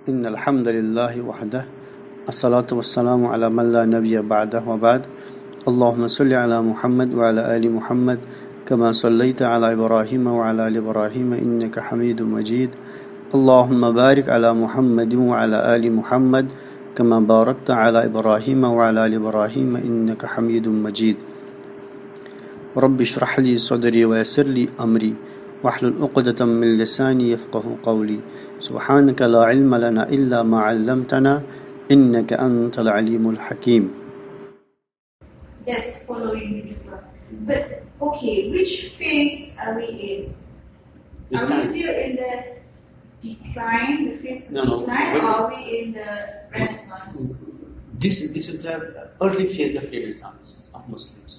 إن الحمد لله وحده الصلاة والسلام على من لا نبي بعده وبعد اللهم صل على محمد وعلى آل محمد كما صليت على إبراهيم وعلى آل إبراهيم إنك حميد مجيد اللهم بارك على محمد وعلى آل محمد كما باركت على إبراهيم وعلى آل إبراهيم إنك حميد مجيد رب اشرح لي صدري ويسر لي أمري واحلل عقدة من لساني يفقه قولي سبحانك لا علم لنا إلا ما علمتنا إنك أنت العليم الحكيم. Yes, following the report. But okay, which phase are we in? This Are we time. still in the decline, the phase of No. decline, or are we in the Renaissance? This is the early phase of Renaissance of Muslims.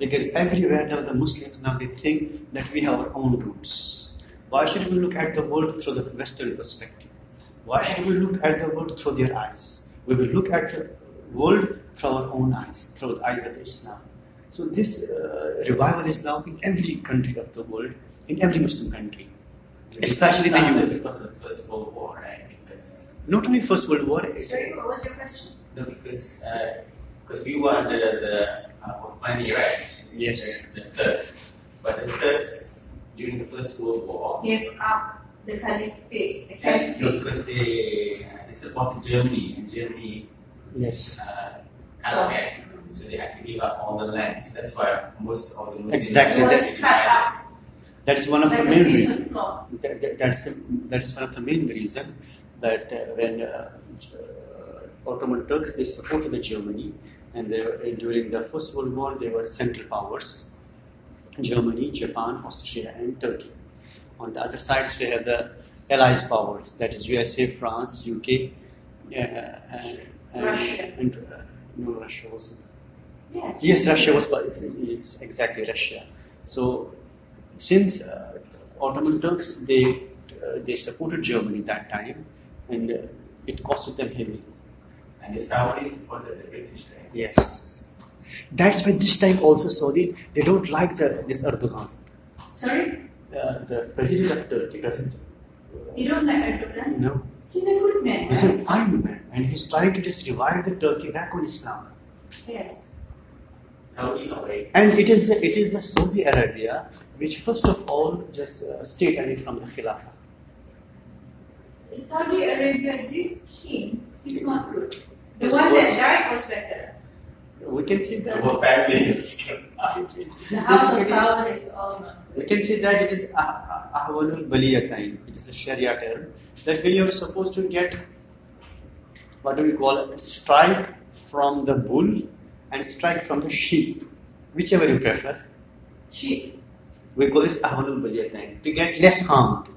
Because everywhere now the Muslims now they think that we have our own roots. Why should we look at the world through the Western perspective? Why should we look at the world through their eyes? We will look at the world through our own eyes, through the eyes of Islam. So this revival is now in every country of the world, in every Muslim country, especially the youth. Because of the First World War, right? Because Not only First World War. Sorry, what was your question? no, because we were under the Ottomani, right? Yes. The Turks, but the Turks during the First World War, Gave up the caliphate. The no, caliphate. because they supported Germany, and Germany Yes. kind of had, so they had to give up all the land. So that's why most of the Muslims Exactly, It was that's- cut up That is one of the like a main piece reasons. of cloth. That is one of the main reason that when Ottoman Turks they supported the Germany, and during the First World War they were central powers: Germany, Japan, Austria, and Turkey. On the other sides we have the Allies powers, that is USA, France, UK, and Russia. And, no, Russia wasn't. Yes. Yes, Russia was. It's exactly Russia. So, since Ottoman Turks they supported Germany that time, and it costed them heavily. and the Saudis supported the British, right? Yes, that's why this time also Saudi they don't like this Erdogan, Sorry? the president of Turkey. President. You don't like Erdogan? No, He's a good man. he's a fine man, and he's trying to just revive the Turkey back on Islam. Yes. Saudi, no, right? And it is the Saudi Arabia which first of all just stayed away from the Khilafah. Saudi Arabia, this king is not good. The Yes, one what? that died was better. We can see The that whole family is it The is house of basically, Saud is all not we good. can say that it is ahwanul baliyatain. It is a Sharia term that when you are supposed to get what do we call a strike from the bull and strike from the sheep, whichever you prefer. Sheep. We call this ahwanul baliyatain to get less harmed.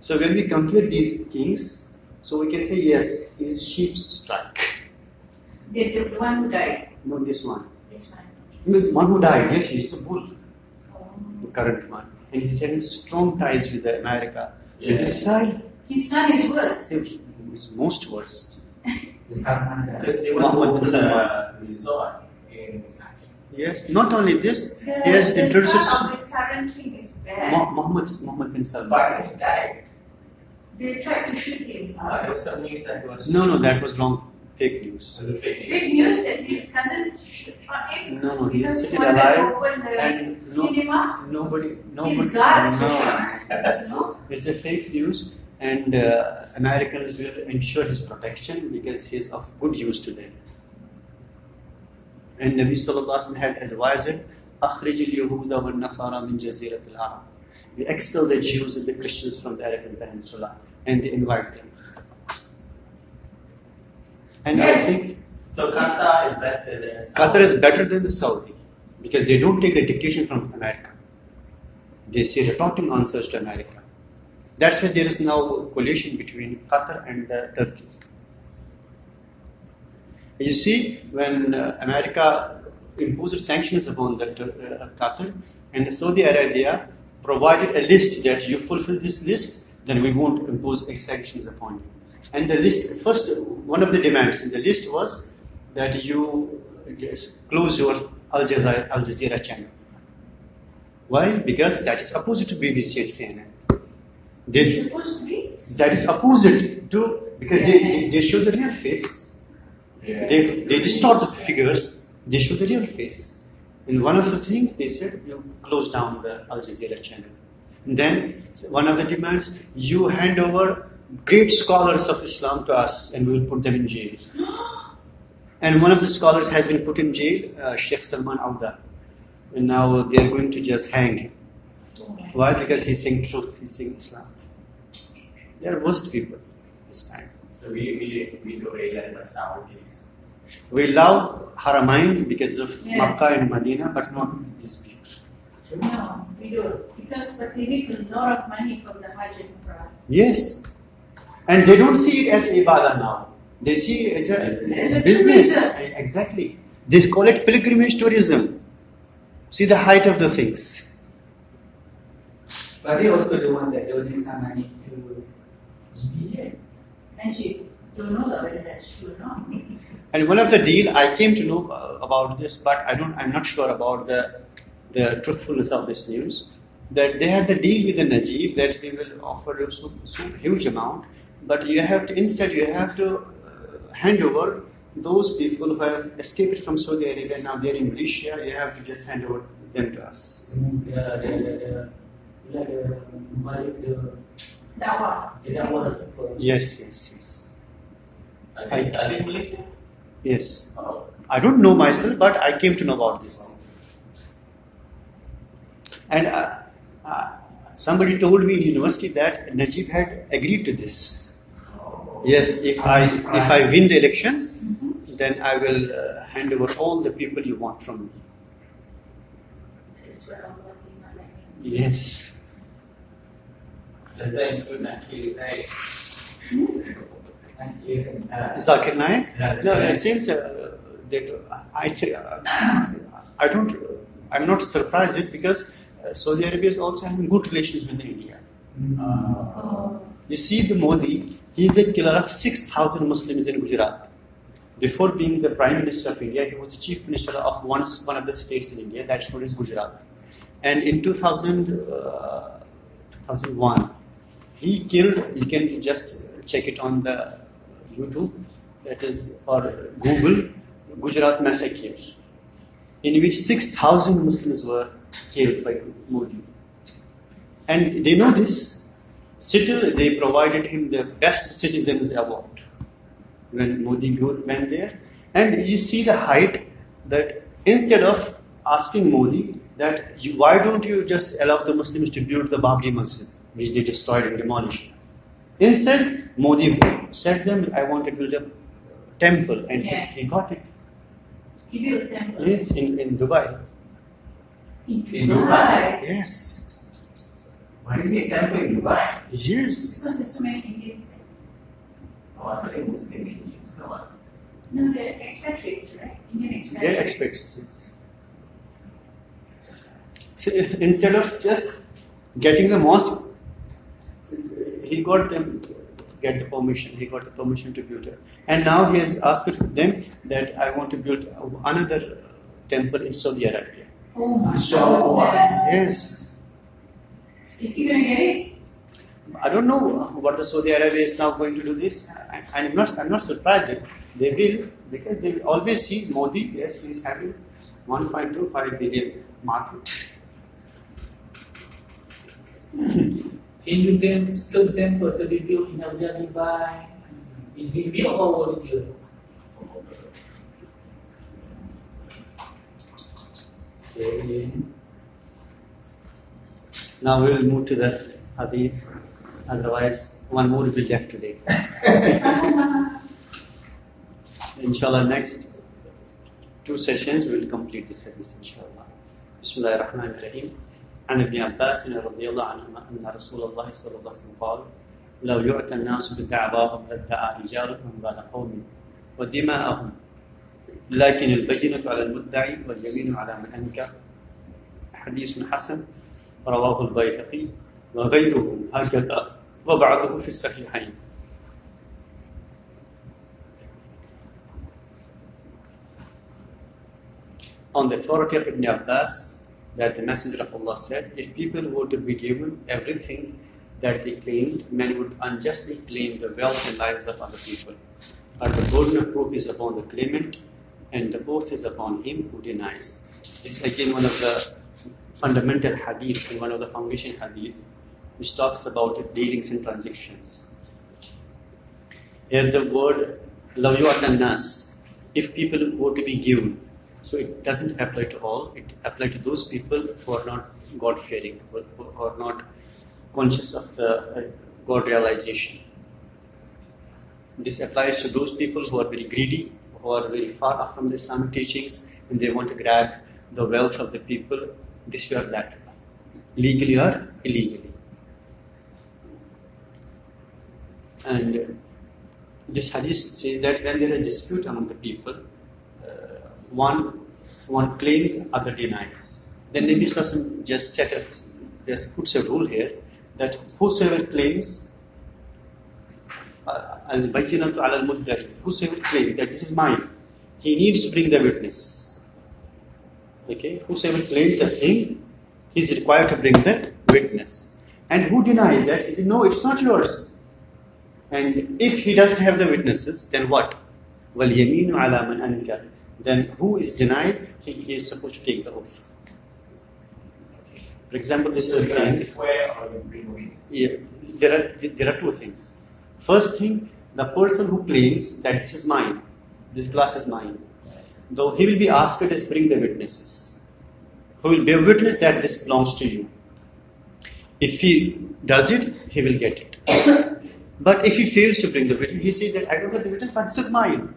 So when we compare these kings, so we can say yes, he is sheep's strike. The one who died. No, this one. This one. The one who died, yes, he is a bull. The Oh. current one, and he's having strong ties with America. With Yeah. Israel, His son is worse. is most worst. the Salman, because they want to Muhammad bin open Salman. a resort in Saudi. Yes, not only this, The, he has the introduced son of this current king is bad. Muhammad bin Salman. But he died. They tried to shoot him. There was some news that was No, that was wrong. Fake news. was a fake news. Big news that his cousin shot him. No, he is Because still he wanted to alive, open the and cinema. nobody. His guards No, no. it's a fake news, and Americans will ensure his protection because he is of good use to them. And Nabi Sallallahu Alaihi Wasallam had advised, "Akhrij al-Yahuda wal-Nasara min Jazirat al-Arab." We expel the Jews and the Christians from the Arabian Peninsula, and they invite them. And I Yes. think So Qatar is better than Saudi. Qatar is better than the Saudi because they don't take the dictation from America. They say retorting answers to America. That's why there is now coalition between Qatar and Turkey. You see, when America imposed sanctions upon the Qatar, and the Saudi Arabia provided a list that you fulfill this list, then we won't impose sanctions upon you. And the list, first, one of the demands in the list was that you just close your Al Jazeera channel. Why? Because that is opposite to BBC and CNN. It's supposed to be. That is opposite to Because they show the real face. Yeah. They distort the figures. They show the real face. And one of the things they said, you close down the Al Jazeera channel. And then one of the demands, you hand over great scholars of Islam to us, and we will put them in jail. And one of the scholars has been put in jail, Sheikh Salman Auda. And now they are going to just hang him. Why? Because he's saying truth, he's saying Islam. They are worst people this time. So we don't realize that's nowadays. We love Haramain because of Yes. Makkah and Medina, but not these people. No, we do. Because but they make a lot of money from the Hajj and Umrah. Yes. And they don't see it as ibadah now. They see it as a business. tourism. Exactly. They call it pilgrimage tourism. See the height of the things. But they also the one that donate some money to GBA. And she don't know whether that's true or not. And one of the deal, I came to know about this, but I'm not sure about the truthfulness of this news. That they had the deal with the Najib that we will offer you so huge amount, but you have to hand over those people who have escaped from Saudi Arabia. Now they are in Malaysia. You have to just hand over them to us. The Dawah. Yes. Are they in Malaysia? Yes. Oh. I don't know myself, but I came to know about this thing. And somebody told me in university that Najib had agreed to this. Yes, if I win the elections, then I will hand over all the people you want from me. That's what I'm looking at. Yes. Does that include Nakil? Zakir Naik? Yeah, No, right. since I'm not surprised it because Saudi Arabia is also having good relations with India. Oh. You see the Modi, he is the killer of 6,000 Muslims in Gujarat. Before being the Prime Minister of India, he was the Chief Minister of one of the states in India, that's known as Gujarat. And in 2001, he killed, you can just check it on the YouTube, that is, or Google, Gujarat massacre, in which 6,000 Muslims were killed by Modi. And they know this. Still, they provided him the Best Citizens Award when Modi went there. And you see the height that instead of asking Modi that why don't you just allow the Muslims to build the Babri Masjid, which they destroyed and demolished. Instead, Modi said them, I want to build a temple, and Yes. he got it. He built a temple. Yes, in Dubai. In Dubai? Yes. Why did they temple in Dubai? Yes. Because there's so many Indians there. Oh, I thought it was Muslim Indians. No, what? No, they're expatriates, right? Indian expatriates. They're experts. So instead of just getting the mosque, he got them to get the permission. He got the permission to build it. And now he has asked them that I want to build another temple in Saudi Arabia. Oh my So, God. Yes. Is he going to get it? I don't know what the Saudi Arabia is now going to do this. I'm not surprised if they will, because they will always see Modi, yes, he is having 1.25 billion market. Can you still temple to be built in Abu Dhabi by is being built or what it is? Okay. Now we will move to the hadith. Otherwise, one more will be left today. Inshallah, next 2 sessions we will complete this hadith. Inshallah. Bismillahir Rahmanir Rahim. عن ابن عباس رضي الله عنهما أن رسول الله صلى الله عليه وسلم قال: لو يؤتى الناس بدعواهم لادعى رجال أموال قوم ودماءهم، لكن البينة على المدعي واليمين على من أنكر. حديث حسن رواه البيهقي وغيره هكذا وبعضه في الصحيحين. On the authority of Ibn Abbas, that the Messenger of Allah said, if people were to be given everything that they claimed men would unjustly claim the wealth and lives of other people. But the burden of proof is upon the claimant, and the oath is upon him who denies. This is again one of the fundamental hadith and one of the foundation hadith which talks about dealings and transactions. Here the word law yu'tan nas, if people were to be given, so it doesn't apply to all, it applies to those people who are not God-fearing, who are not conscious of the God realization. This applies to those people who are very greedy, who are very far off from the Islamic teachings, and they want to grab the wealth of the people this way or that way, legally or illegally. And this hadith says that when there is a dispute among the people, one claims, other denies. Then Nabi Sallallahu just puts a rule here that whosoever claims, al-bayyinatu ala al-muddai, whosoever claims that this is mine, he needs to bring the witness. Okay, whosoever claims a thing, he is required to bring the witness. And who denies that? No, it's not yours. And if he doesn't have the witnesses, then what? Wal yaminu ala man ankar. Then who is denied? He is supposed to take the oath. For example, this is a swear or you bring witness. Yeah, there are two things. First thing, the person who claims that this is mine, this glass is mine, though he will be asked to bring the witnesses, who will bear witness that this belongs to you. If he does it, he will get it. But if he fails to bring the witness, he says that I don't have the witness, but this is mine.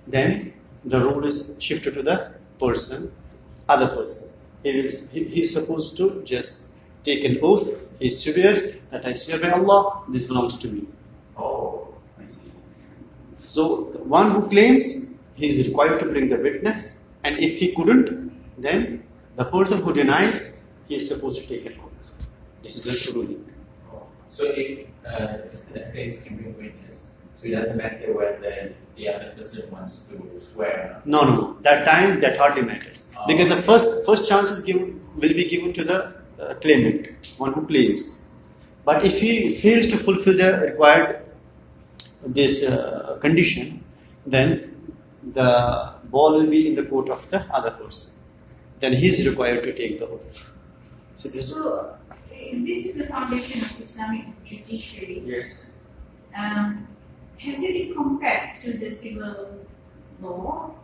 Then the role is shifted to the other person. He is supposed to just take an oath. He swears that I swear by Allah, this belongs to me. Oh, I see. So the one who claims, he is required to bring the witness, and if he couldn't, then the person who denies, he is supposed to take an oath. This is the ruling. Oh. So if the claims can bring witness, so it doesn't matter whether the other person wants to swear. No. That time, that hardly matters. Oh. Because the first chance will be given to the claimant, one who claims. But if he fails to fulfill the required condition, then the ball will be in the court of the other person. Then he is required to take the oath. So this is the foundation of Islamic judiciary. Yes. Has it been compared to the civil law?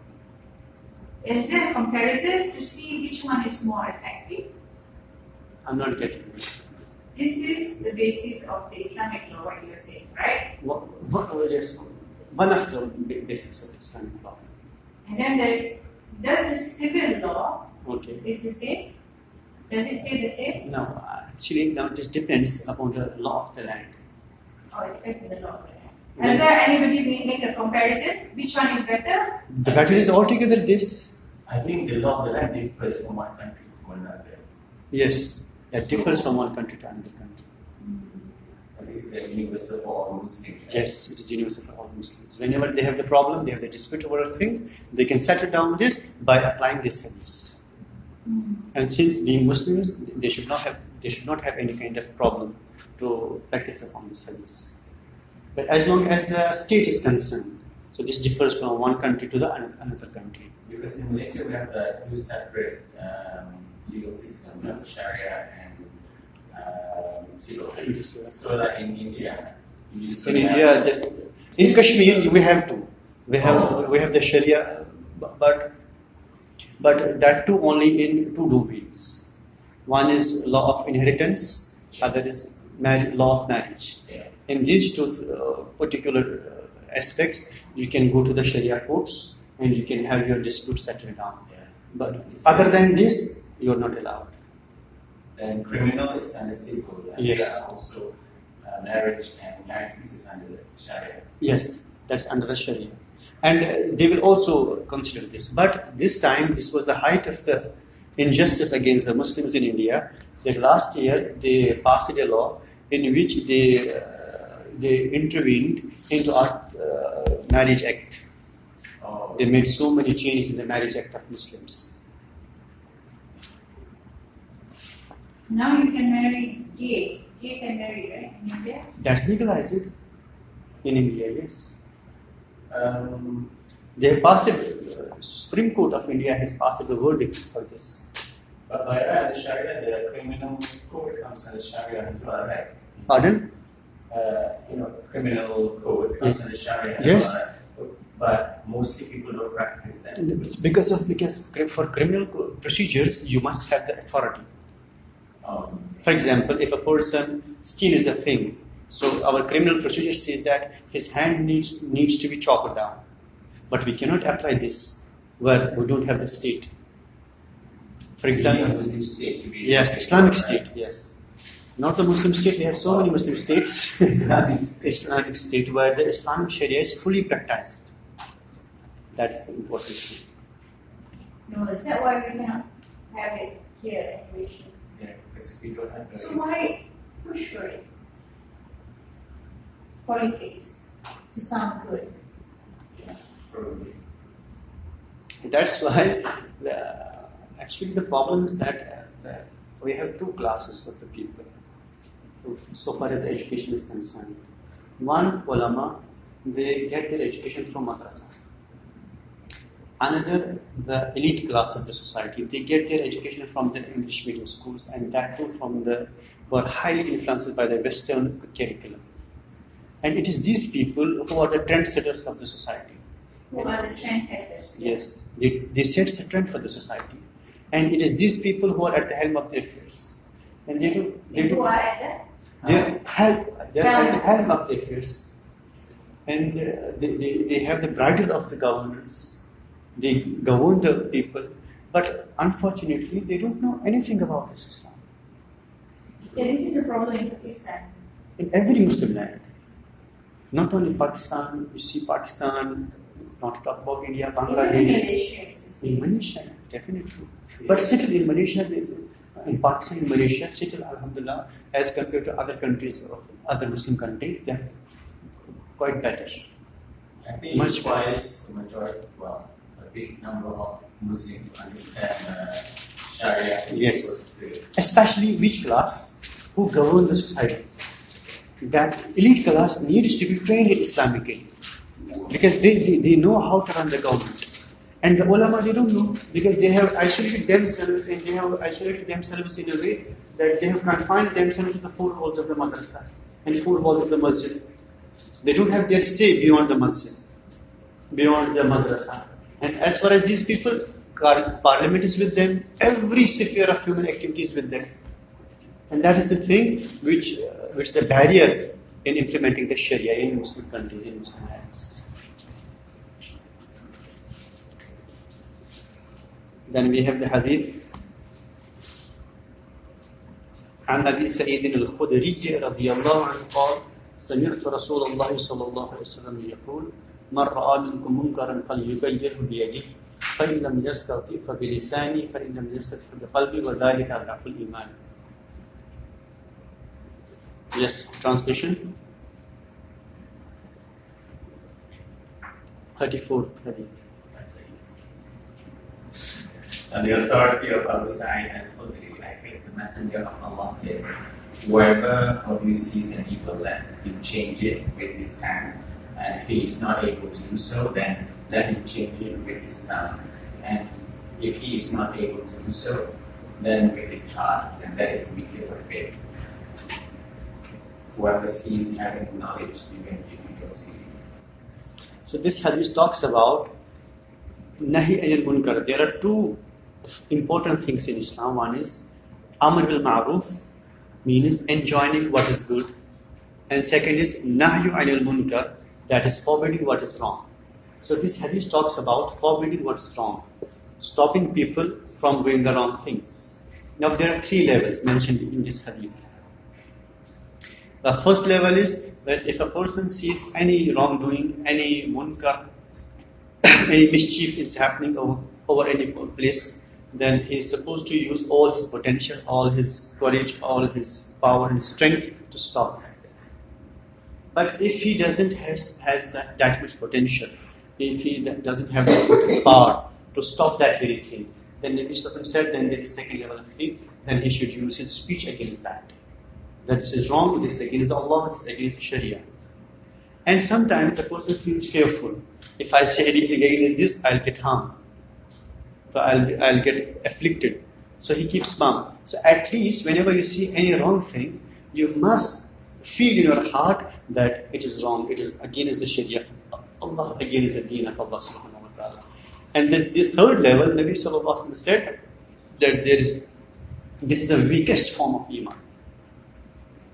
Is there a comparison to see which one is more effective? I'm not getting it. This is the basis of the Islamic law, what you are saying, right? Yes, one of the basics of Islamic law. And then does the civil law is the same? Does it say the same? No, actually, now it just depends upon the law of the land. Oh, it depends on the law of the land. Has there anybody make a comparison? Which one is better? The better is altogether this. I think the law of the land differs from one country to another. Yes, that differs from one country to another country. But this is a universal for all Muslims. Right? Yes, it is universal for all Muslims. Whenever they have the problem, they have the dispute over a thing, they can settle down this by applying this hadith. And since being Muslims, they should not have any kind of problem to practice upon this hadith. But as long as the state is concerned, so this differs from one country to the another country. Because in Malaysia we have two separate legal systems. We have Sharia and civil. So like in India, in Kashmir we have two. We have the Sharia, but that too only in two domains. One is law of inheritance, other is law of marriage. In these two particular aspects, you can go to the Sharia courts and you can have your dispute settled down. But other than this, you are not allowed. And criminal is under civil. Yes. Also, marriage and inheritance is under the Sharia. Yes, that's under the Sharia. And they will also consider this. But this time, this was the height of the injustice against the Muslims in India. That last year, they passed a law in which they intervened into our marriage act. Oh. They made so many changes in the marriage act of Muslims. Now you can marry gay. gay can marry, right, in India? That's legalized in India, yes. They have passed it, Supreme Court of India has passed the verdict for this. But by the Sharia, the criminal code comes under Sharia as well, right? Pardon? Criminal code comes under Sharia as Yes. well. Right? But mostly people don't practice that. Because for criminal procedures, you must have the authority. For example, if a person steals a thing, so our criminal procedure says that his hand needs to be chopped down. But we cannot apply this where we don't have the state. For example, Muslim state to be yes, Islamic state, yes. Not the Muslim state, we have so many Muslim states. Islamic state where the Islamic Sharia is fully practiced. That is the important thing. No, is that why we cannot have it here in Malaysia? Yeah, because we don't have So why push for it? Politics to sound good. Yeah, probably. That's why actually the problem is that we have two classes of the people so far as education is concerned. One, ulama, they get their education from madrasa. Another, the elite class of the society, they get their education from the English medium schools, and that too who are highly influenced by the Western curriculum. And it is these people who are the trendsetters of the society. Who are the trendsetters? Yes, they set the trend for the society, and it is these people who are at the helm of the affairs, and Who are at they're at the helm of the affairs, and they have the bridle of the governance. They govern the people, but unfortunately, they don't know anything about this Islam. Yeah, this is a problem in Pakistan. In every Muslim land, not only Pakistan, you see Pakistan, not to talk about India, Even in Bangladesh. Malaysia, it's the same. In Malaysia, definitely. But settled in Malaysia, in Pakistan and Malaysia, settled, alhamdulillah, as compared to other countries, or other Muslim countries, they're quite better. I think Much it requires a big number of Muslims to understand Sharia. Yes. Especially which class who govern the society. That elite class needs to be trained Islamically. Because they know how to run the government. And the ulama, they don't know, because they have isolated themselves, and they have isolated themselves in a way that they have confined themselves to the four walls of the madrasa and four walls of the masjid. They don't have their say beyond the masjid, beyond the madrasa. And as far as these people, parliament is with them, every sphere of human activity is with them. And that is the thing which is a barrier in implementing the Sharia in Muslim countries, in Muslim lands. Then we have the hadith. عن أبي سعيد الخدري رضي الله عنه قال سمعت رسول الله صلى الله عليه وسلم يقول من رأى منكم منكرا فليغيره بيده فإن لم يستطع فبلسانه فإن لم يستطع بقلبه وذلك أضعف الإيمان. Yes, translation. 34th hadith. And the authority of Abu Sa'id al-Khudri, the Messenger of Allah says, whoever of you sees an evil, let him change it with his hand, and if he is not able to do so, then let him change it with his tongue, and if he is not able to do so, then with his heart, and that is the weakest of faith. Whoever sees having knowledge, even if you don't see it. So this hadith talks about Nahi anil munkar. There are two important things in Islam. One is Amr bil Ma'ruf, means enjoining what is good. And second is Nahyu anil munkar, that is forbidding what is wrong. So this hadith talks about forbidding what is wrong, stopping people from doing the wrong things. Now there are three levels mentioned in this hadith. The first level is that if a person sees any wrongdoing, any munkar, any mischief is happening over any place, then he is supposed to use all his potential, all his courage, all his power and strength to stop that. But if he doesn't has that much potential, if he doesn't have the power to stop that very thing, then Nabi Sallallahu said, then there is second level of faith, then he should use his speech against that. That's wrong, this is against Allah, this is against Sharia. And sometimes a person feels fearful. If I say it is against this, I'll get harmed. So I'll get afflicted. So he keeps mum. So at least whenever you see any wrong thing, you must feel in your heart that it is wrong. It is against the Sharia of Allah, against the Deen of Allah subhanahu wa ta'ala. And this third level, Nabi sallallahu alaihi wasallam said that this is the weakest form of Iman.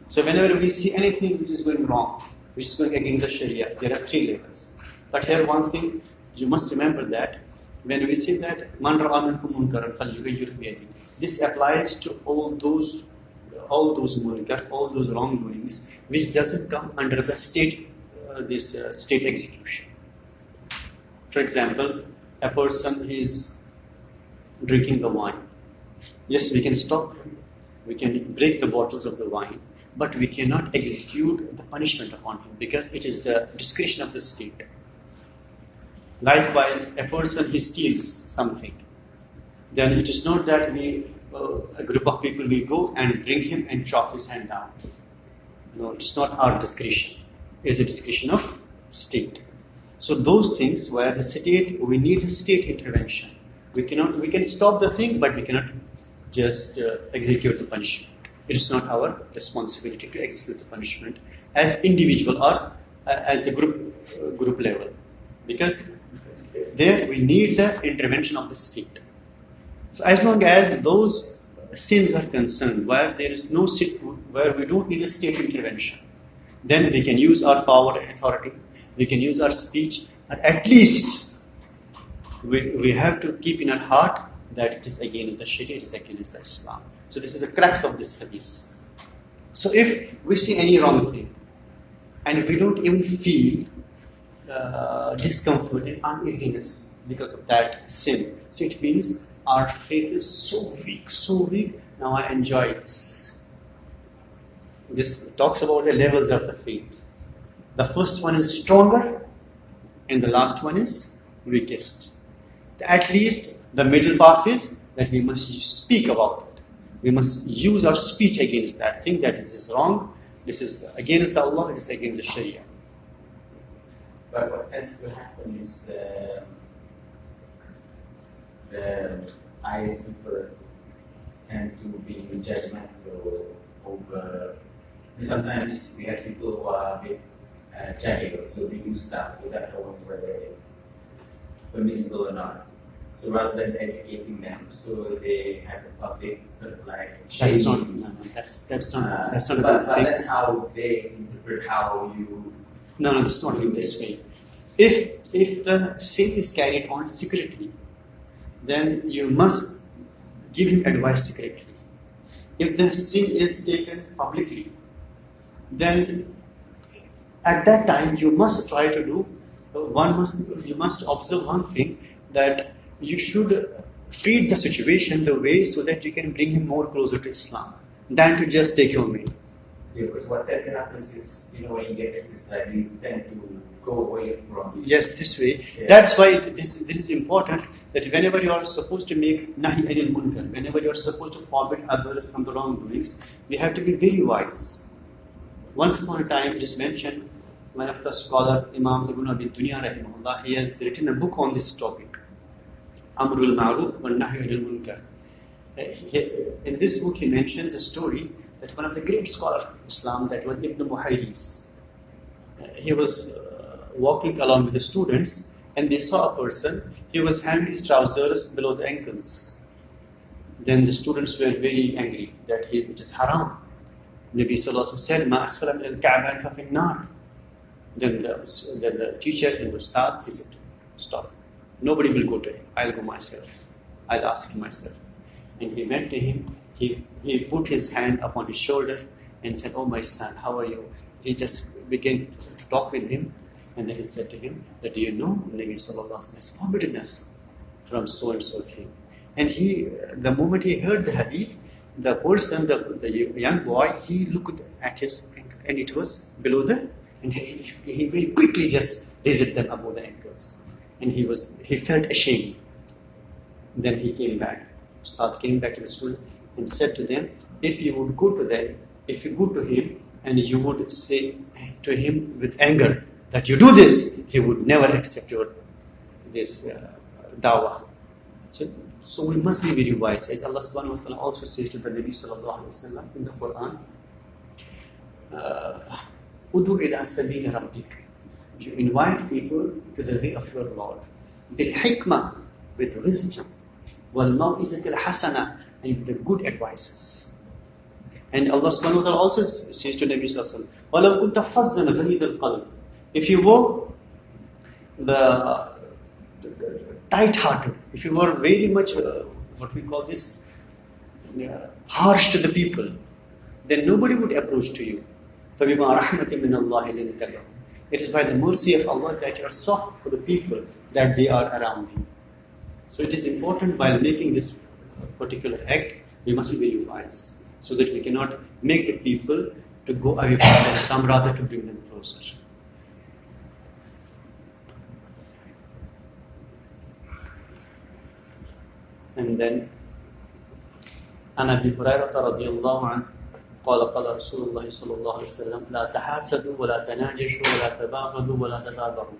So whenever we see anything which is going wrong, which is going against the Sharia, there are 3 levels. But here one thing, you must remember that when we say that man ra'a minkum munkaran falyughayyirhu biyadihi, this applies to all those munkar, all those wrongdoings which doesn't come under the state state execution. For example, a person is drinking the wine. Yes, we can stop him. We can break the bottles of the wine, but we cannot execute the punishment upon him because it is the discretion of the state. Likewise, a person, he steals something. Then it is not that a group of people, we go and bring him and chop his hand down. No, it is not our discretion. It is the discretion of state. So those things where the state, we need state intervention. We can stop the thing, but we cannot just execute the punishment. It is not our responsibility to execute the punishment as individual or as the group level, because there we need the intervention of the state. So as long as those sins are concerned, where there is no where we don't need a state intervention, then we can use our power and authority. We can use our speech, but at least we have to keep in our heart that it is against the Sharia, it is against the Islam. So this is the crux of this hadith. So if we see any wrong thing, and if we don't even feel discomfort and uneasiness because of that sin, so it means our faith is so weak, now I enjoy this. This talks about the levels of the faith. The first one is stronger, and the last one is weakest. At least the middle path is that we must speak about it. We must use our speech against that thing, that this is wrong, this is against Allah, this is against the Sharia. But what tends to happen is the pious people tend to be judgmental over. Sometimes we have people who are a bit jahil, so they do stuff without knowing whether it's permissible or not. So rather than educating them, so they have a public sort of like That's not but a good thing. that's how they interpret how you. No, it's not in this way. If the sin is carried on secretly, then you must give him advice secretly. If the sin is taken publicly, then at that time you must try to do you must observe one thing, that you should treat the situation the way so that you can bring him more closer to Islam than to just take him away. Yeah, because what then happens is, when you get this, you tend to go away from it. Yes, this way. Yeah. That's why this is important, that whenever you are supposed to make nahi anil munkar, whenever you are supposed to forbid others from the wrongdoings, we have to be very wise. Once upon a time, it is mentioned, one of the scholar, Imam Ibn Abi Dunya rahimahullah, he has written a book on this topic, Amrul Ma'ruf wa Nahy anil Munkar. In this book, he mentions a story that one of the great scholars of Islam, that was Ibn Muhayriz. He was walking along with the students, and they saw a person. He was having his trousers below the ankles. Then the students were very angry that it is haram. Nabi Sallallahu Alaihi Wasallam said, "Ma asfala min al-ka'bayn fa fin nar." Then the teacher in the Ustad, he said, "Stop. Nobody will go to him. I'll go myself. I'll ask him myself." And he went to him. He put his hand upon his shoulder and said, "Oh my son, how are you?" He just began to talk with him, and then he said to him, "Do you know Nabi Sallallahu Alaihi Wasallam has forbidden us from so and so thing?" And the moment he heard the hadith, the person, the young boy, he looked at his ankle, and it was below and he very quickly just raised them above the ankles, and he felt ashamed. Then he came back. Ustad came back to the student and said to them, "If you would go to them if you go to him and you would say to him with anger that you do this, he would never accept your this dawah. So we must be very wise, as Allah subhanahu wa ta'ala also says to the Nabi sallallahu alaihi wasallam in the Quran, Udu ila sabila rabbik. You invite people to the way of your Lord. Bil hikmah, with wisdom. Wal mau'izatil hasana, and with the good advices. And Allah subhanahu wa ta'ala also says to Nabi sallallahu alaihi wasallam, وَلَوْ كُنْتَ فَظًّا غَلِيظَ الْقَلْبِ. If you were the tight-hearted, if you were very much, what we call this, harsh to the people, then nobody would approach to you. فَبِمَا رَحْمَةٍ مِّنَ اللَّهِ لِنْتَبِعُ. It is by the mercy of Allah that you are soft for the people that they are around you. So it is important while making this particular act, we must be very wise, so that we cannot make the people to go away from Islam, rather to bring them closer. And then, عن أبي هريرة رضي الله عنه قال قال رسول الله صلى الله عليه وسلم لا تحاسدوا ولا تناجشوا ولا تباغضوا ولا تدابروا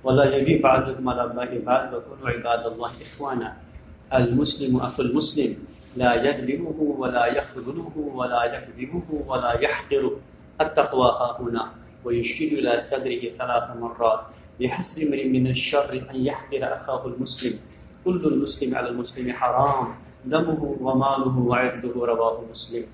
ولا يبيع بعضكم على بيع بعض وكونوا عباد الله إخوانا المسلم أخو المسلم لا يظلمه ولا يخذله ولا يكذبه ولا يحقره التقوى ها هنا ويشير إلى صدره 3 مرات بحسب امرئ من الشر أن يحقر أخاه المسلم كل المسلم على المسلم حرام دمه وماله وعرضه رواه مسلم.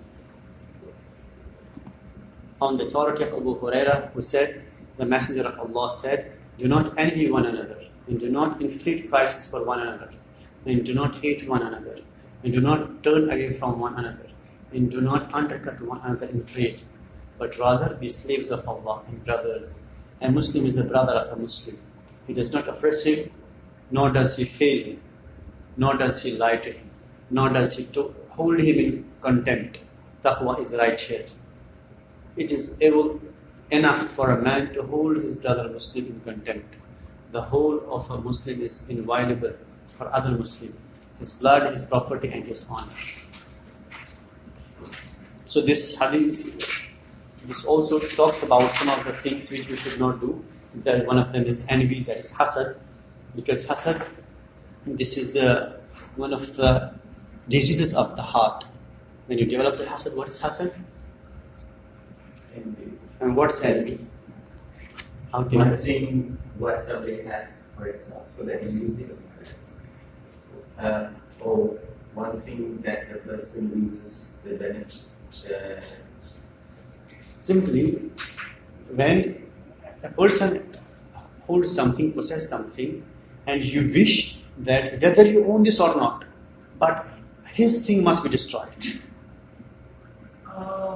On the authority of Abu Hurairah, who said, the Messenger of Allah said, do not envy one another, and do not inflict prices for one another, and do not hate one another, and do not turn away from one another, and do not undercut one another in trade, but rather be slaves of Allah and brothers. A Muslim is a brother of a Muslim. He does not oppress him, nor does he fail him, nor does he lie to him, nor does he hold him in contempt. Taqwa is right here. It is enough for a man to hold his brother Muslim in contempt. The whole of a Muslim is inviolable for other Muslim. His blood, his property, and his honor. So this hadith, this also talks about some of the things which we should not do. That one of them is envy, that is hasad. Because hasad, this is one of the diseases of the heart. When you develop the hasad, what is hasad? And what's envy? How do you Wanting what somebody has for itself, so that you use it. Or one thing that the person loses the benefit. Simply, when a person holds something, possesses something, and you wish that whether you own this or not, but his thing must be destroyed.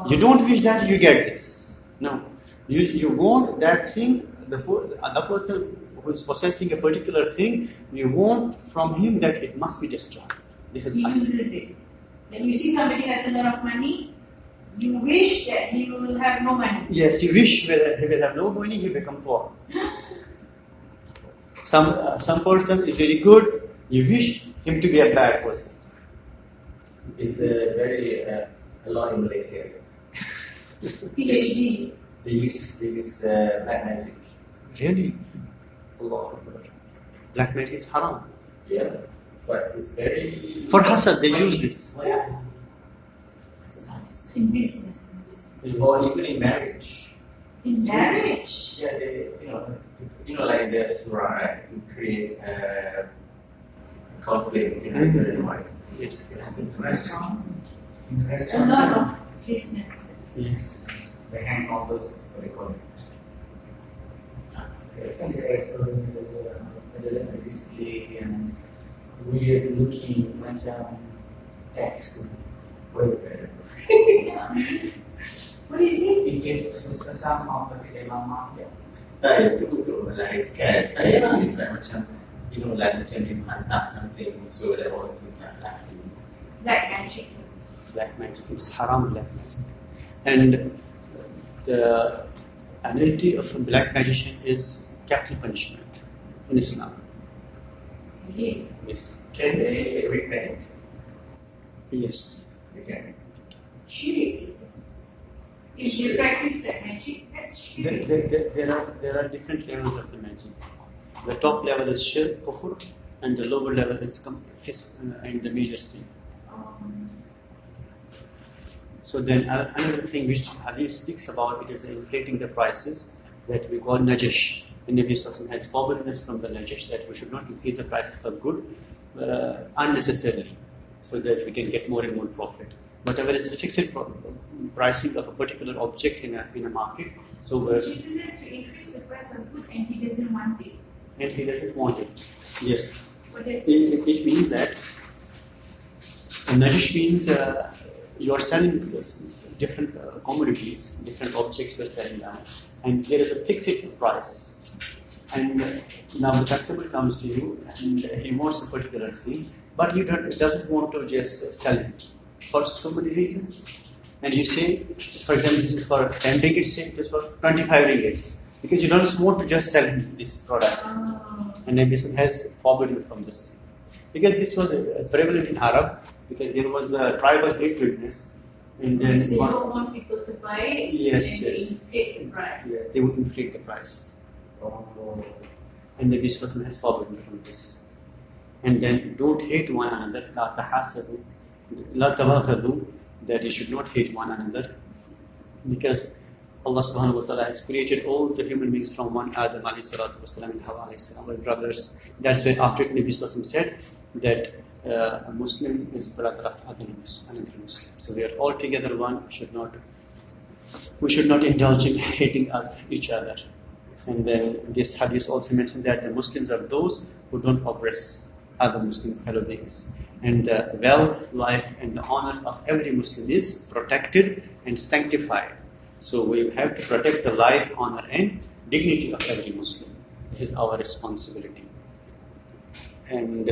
You don't wish that you get this. No. You want that thing, the person who is possessing a particular thing, you want from him that it must be destroyed. This is he uses it. When you see somebody has a lot of money, you wish that he will have no money. Yes, you wish he will have no money, he will become poor. Some person is very good, you wish him to be a bad person. It's very a lot in Malaysia. PhD. They use black magic. Really? Allah Akbar. Black magic is haram. Yeah, but it's very. For hasad, they use this. Yeah. In business. Or even in marriage. In marriage? Yeah, like the SURAH, right? To create conflict between husband and wife. Yes. In restaurant. A lot of businesses. Yes. The hangovers, what they call it. Kan dekat restoran ada display yang weird looking macam text tu. Well, What is it? It some of the kedai mamak ya. itu untuk melarikan. Memang it's like macam, like macam you hantar something so that all people can laugh. Black magic. Black magic. It's haram black magic. And the penalty of a black magician is capital punishment in Islam. Really? Yes. Can they repent? Yes. They can. Shirk is it? If they practice black magic, that's shirk. There are different levels of the magic. The top level is shirk, kufr, and the lower level is and the major sin. So then another thing which Hadith speaks about, it is inflating the prices, that we call najash. And Nabi Sallallahu has forbidden us from the najash, that we should not increase the prices for good unnecessarily, so that we can get more and more profit. Whatever is a fixed pricing of a particular object in a market, so Isn't it to increase the price of good and he doesn't want it? And he doesn't want it. Yes. What does It means that najash means you are selling different commodities, different objects you are selling now, and there is a fixed price. And now the customer comes to you and he wants a particular thing, but he doesn't want to just sell it for so many reasons. And you say, for example, this is for 10 ringgits, it is for 25 ringgits, because you don't want to just sell him this product. And Nabi has forbidden from this thing. Because this was prevalent in Arab, because there was a tribal hatredness. And then they don't want people to buy it, yes, and yes. they inflate the price. Yeah, they would inflate the price. And Nabi has forbidden from this. And then don't hate one another. La tahasadu, la tabaghadu, that you should not hate one another, because Allah subhanahu wa ta'ala has created all the human beings from one Adam alayhi salatu wasalam and Hawa alayhi salam, our brothers. That's why after Nabi said that a Muslim is brother of another Muslim. So we are all together one. We should not indulge in hating each other. And then this hadith also mentioned that the Muslims are those who don't oppress other Muslim fellow beings. And the wealth, life, and the honor of every Muslim is protected and sanctified. So we have to protect the life, honor, and dignity of every Muslim. This is our responsibility. And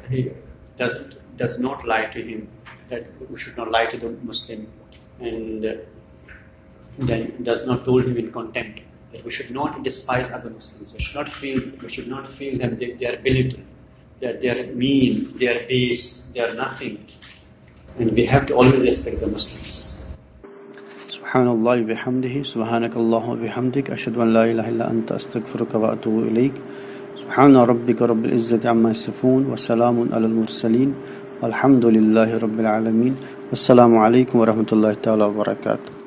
he does not lie to him, that we should not lie to the Muslim, and then does not hold him in contempt, that we should not despise other Muslims. We should not feel them they are belittled, that they are mean, they are base, they are nothing. And we have to always respect the Muslims. Subhanallah wa bihamdihi, subhanakallah wa bihamdik, ashhadu an la ilaha illa anta, astaghfiruka wa atubu ilayk. Subhana rabbika rabbil izzati amma yasifun, wa salamun alal mursaleen, walhamdulillahi rabbil alameen. Wassalamu alaikum wa rahmatullahi ta'ala wa barakatuh.